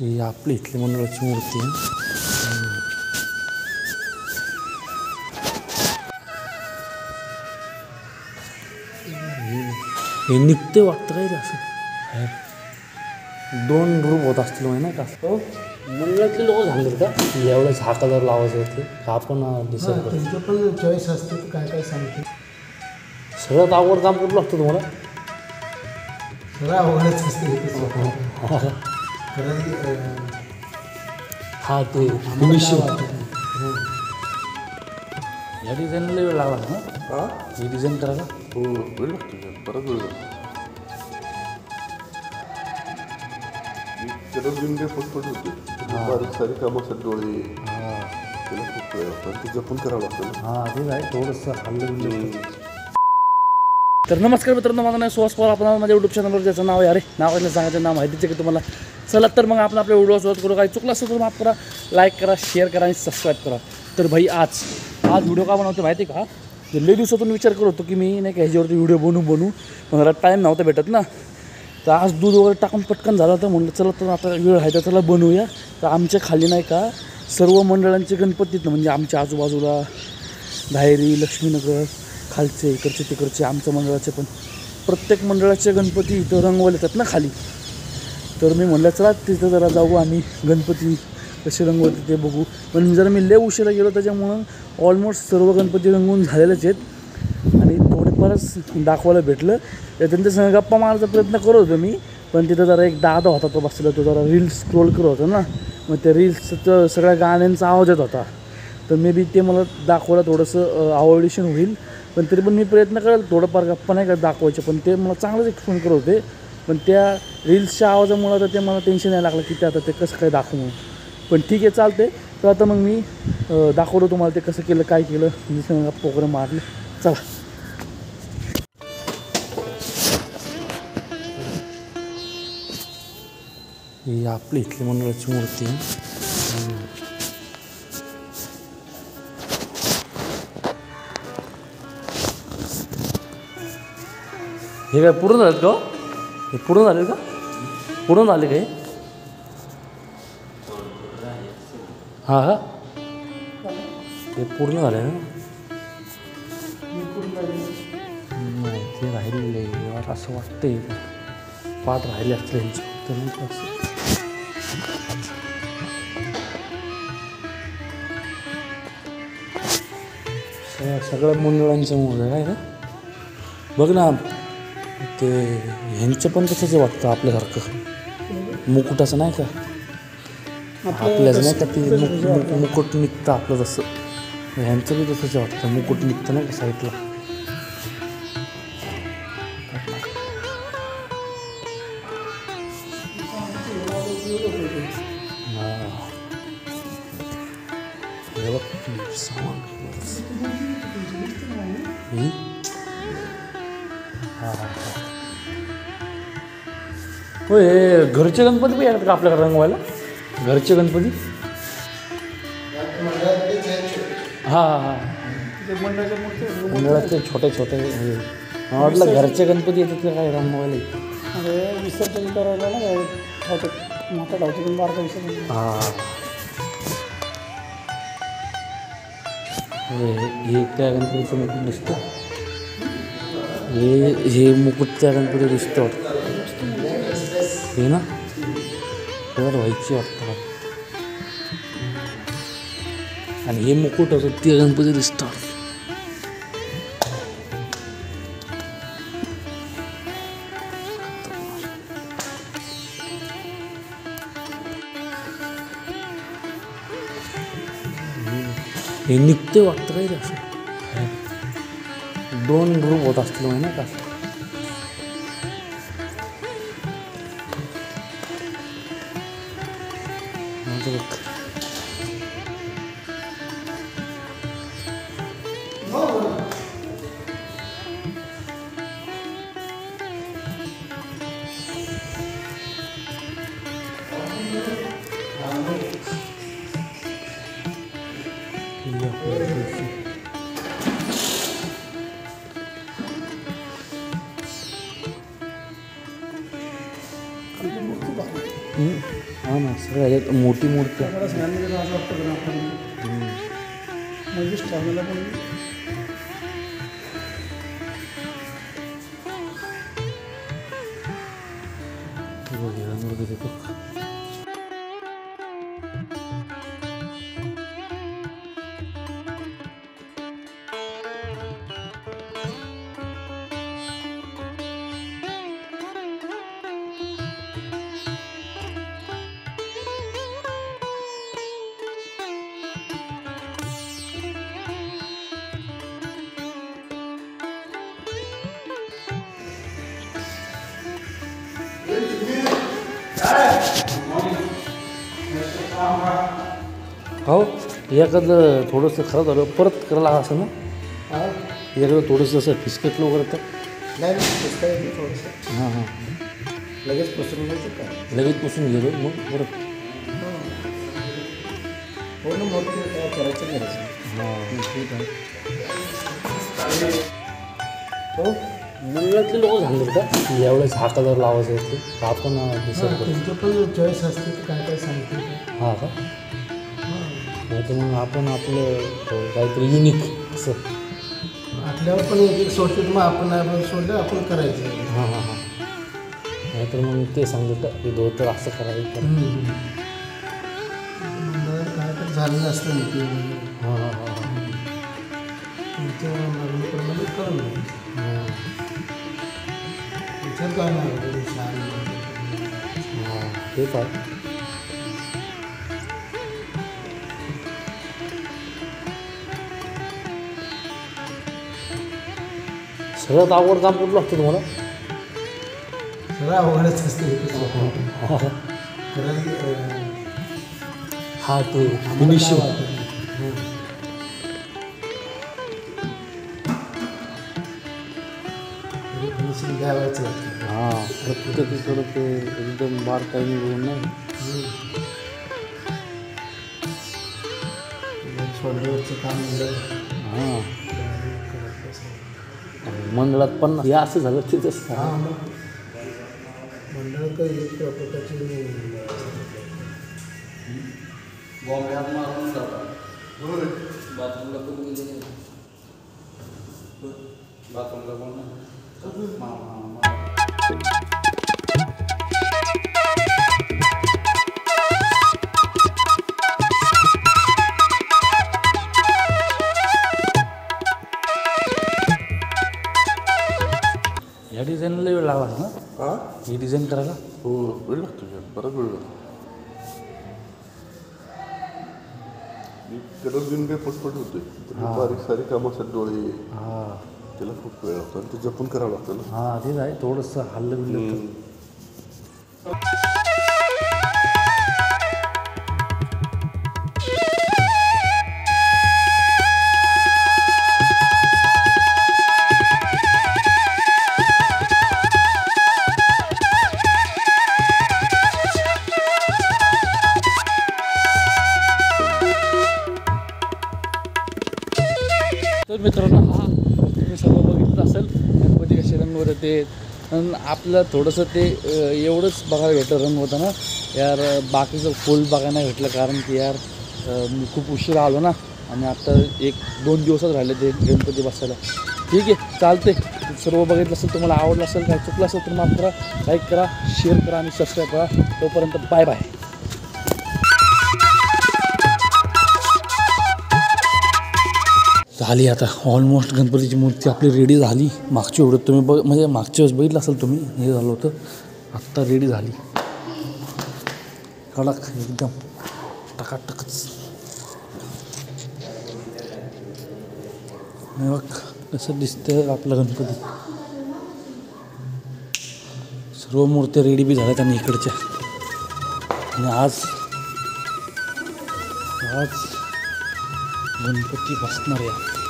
ही आपली इथली मंडळाची मूर्ती आहे. हे निघते वाटतं काय ते असं दोन रूप होत असतील माहिती नाही का. हो मंडळातले लोक झालेत का एवढंच हा कलर लावायचे होते का आपण डिसाईड तुमचं पण चॉईस असते काय काय सांगते. सगळ्यात आवड काम कुठलं लागतं तुम्हाला. सगळं आवडच असते. हा ते फिनिशिंग या डिझाईनला वेळ लागला ना. ही डिझाईन करायला हो वेळ लागतो बराच वेळ लागतो. त्याला बिंडे पटपट होते बारीक सारी कामासाठी डोळे त्याला खूप वेळ लागतो ते जपून करावं लागतं ना. हां तेच आहे थोडंसं हल्लं. तर नमस्कार मित्रांनो, माझं नाव सुहास पवार. आपण माझ्या यूट्यूब चॅनलवर ज्याचं नाव आहे अरे नाव आहे सांगायचं नाव माहितीच आहे की तुम्हाला. चला तर मग आपण आपल्या व्हिडिओ सुरुवात करू. काही चुकलं असेल तर माफ करा, लाईक करा, शेअर करा आणि सबस्क्राईब करा. तर भाई आज व्हिडिओ का बनवतो माहिती आहे का. लई दिवसातून विचार करत होतो की मी नाही का ह्याच्यावरती व्हिडिओ बनवू पण मला टाईम नव्हता भेटत ना. तर आज दूध वगैरे टाकून पटकन झालं होतं. म्हटलं चला तर आता वेळ आहे तर चला बनवूया. तर आमच्या खाली नाही का सर्व मंडळांचे गणपतीत म्हणजे आमच्या आजूबाजूला धायरी, लक्ष्मीनगर, खालचे इकडचे तिकडचे आमच्या मंडळाचे पण प्रत्येक मंडळाचे गणपती इथं रंगवले येतात ना खाली. तर मी म्हटलं चला तिथं जरा जाऊ आणि गणपती कसे रंगवते ते बघू. पण जरा मी लय उशिरा गेलो त्याच्यामुळं ऑलमोस्ट सर्व गणपती रंगवून झालेलेच आहेत आणि थोडेफारच दाखवायला भेटलं. तर त्यांच्यासंग गप्पा मारायचा प्रयत्न करत होतो मी. पण तिथं जरा एक दादा होता तो बसला, तो जरा रील्स स्क्रोल करत होता ना. मग त्या रील्सचं सगळ्या गाण्यांचा आवाज येत होता. तर मे बी ते मला दाखवायला थोडंसं आवडीशन होईल. पण तरी पण मी प्रयत्न करेल थोडंफार गप्पा नाही का दाखवायचे. पण ते मला चांगलंच एक्सप्लेन करत होते. पण त्या रील्सच्या आवाजामुळं तर ते मला टेन्शन नाही लागलं की ते आता ते कसं काय दाखवू म्हणून. पण ठीक आहे चालते. तर आता मग मी दाखवतो तुम्हाला ते कसं केलं काय केलं म्हणजे गप्पा वगैरे मारले. चला ही आपली इथली मंडळाची मूर्ती आहे. हे काय पूर्ण झालेत का. हे पूर्ण झाले का. पूर्ण झाले काय. हां हां हे पूर्ण झाले ना. नाही ते राहिलेले मला असं वाटतंय पाठ राहिले असतील यांची तर नाही असं. सगळ्या मंडळांच्या मुळे काय ना बघ ना. ते ह्यांचं पण तसंच वाटतं आपल्यासारखं मुकुटाचं नाही का. आपल्याच नाही का ते मुकुट निघतं आपलं तसं. ह्यांचं बी तसंच वाटतं मुकुट निघतं नाही का साईडला. हे बघ सामान होय. घरचे गणपती बी येतात का आपल्याकडे रंगवायला. घरचे गणपती हां हां हां मंडळाचे छोटे छोटे. मला वाटलं घरचे गणपती येतात का काय रंगवायला. अरे विसर्जन करायला ना धावतो मोठा धावतो पण बारका विसर्जन. हां हे त्या गणपतीचं मुकुट दिसतं. हे मुकुट त्या गणपती दिसतं हे ना. त्याला व्हायची वाटतं आणि हे मुकुट असं ते गणपती दिसतं. हे निघते वाटतं काय ते असं दोन रूप होत असतील माहिती नाही का. हा ना सगळं ह्याच्यात मोठी मूर्ती आहे. मला सगळ्यांमध्ये असं वाटतं की आपण म्हणजेच ठेवलेला पण वगैरे देतो. हो एखादं थोडंसं खराब झालं परत करायला असं ना एखादं थोडंसं असं फिसकटलं वगैरे तर नाही थोडंसं हां हां लगेच पसरून घ्यायचं का लगेच पुसून गेलो मग परत पूर्ण मोठं काय करायचं घ्यायचं हां हो मुंबईतले लोक सांगतात का यावेळेस हा कलर लावायचा आहे ते आपण डिसाईड करू. त्यांचं पण चॉईस असते तर काय काय सांगते हां का नाही तर मग आपण आपलं काहीतरी युनिक असं आपल्यावर पण एक सोडते मग आपण सोडलं आपण करायचं हां हां हां नाहीतर मग ते सांगतात का की धोतर असं करायचं काय तर झालेलं असतं नाही ते हां हां हां हां तुमच्या लग्नप्रमाणे करून हां विचार काय नाही छान हां तेच आहे. सगळ्यात आवड काम कुठलं असतं तुम्हाला? सगळं अवघडच असते हा ते फिनिशिंग फिनिशिंग द्यावायचं हां प्रत्येकीकडं ते एकदम बारकाईने घेऊन नाही शोल्डरचं काम हां मंडळात पण हे असं झालं ते तसं हां मग मंडळ काही एक प्रकारची या डिझाईनला वेळ लागला ना हां ही डिझाईन करायला हो वेळ लागतो यार बराच वेळ लागतो कलर देऊन काही पटपट होते बारीक सारी कामासाठी डोळे हां त्याला खूप वेळ लागतो आणि ते जपून करावं लागतं ना हां तेच आहे थोडंसं हल्लं बिल्लं तर. तर मित्रांनो हा तुम्ही सर्व बघितलं असेल गणपती कसे रंगवत होते आणि आपलं थोडंसं ते एवढंच बघायला भेटलं रंग होतं ना यार बाकीचं फुल बघायला नाही भेटलं कारण की यार मी खूप उशिरा आलो ना आणि आता 1-2 दिवसच राहिले ते गणपती बसायला. ठीक आहे चालते सर्व बघितलं असेल तुम्हाला आवडलं असेल काय चुकलं असेल तर माफ करा लाईक करा शेअर करा आणि सबस्क्राईब करा. तोपर्यंत बाय बाय. झाली आता ऑलमोस्ट गणपतीची मूर्ती आपली रेडी झाली. मागची एवढं तुम्ही म्हणजे मागच्या वेळेस बघितलं असेल तुम्ही हे झालं होतं आत्ता रेडी झाली कडक एकदम टकाटकच. बघ कसं दिसतं आपला गणपती. सर्व मूर्त्या रेडी बी झाल्यात आणि इकडच्या आणि आज गणपती बसणार आहे.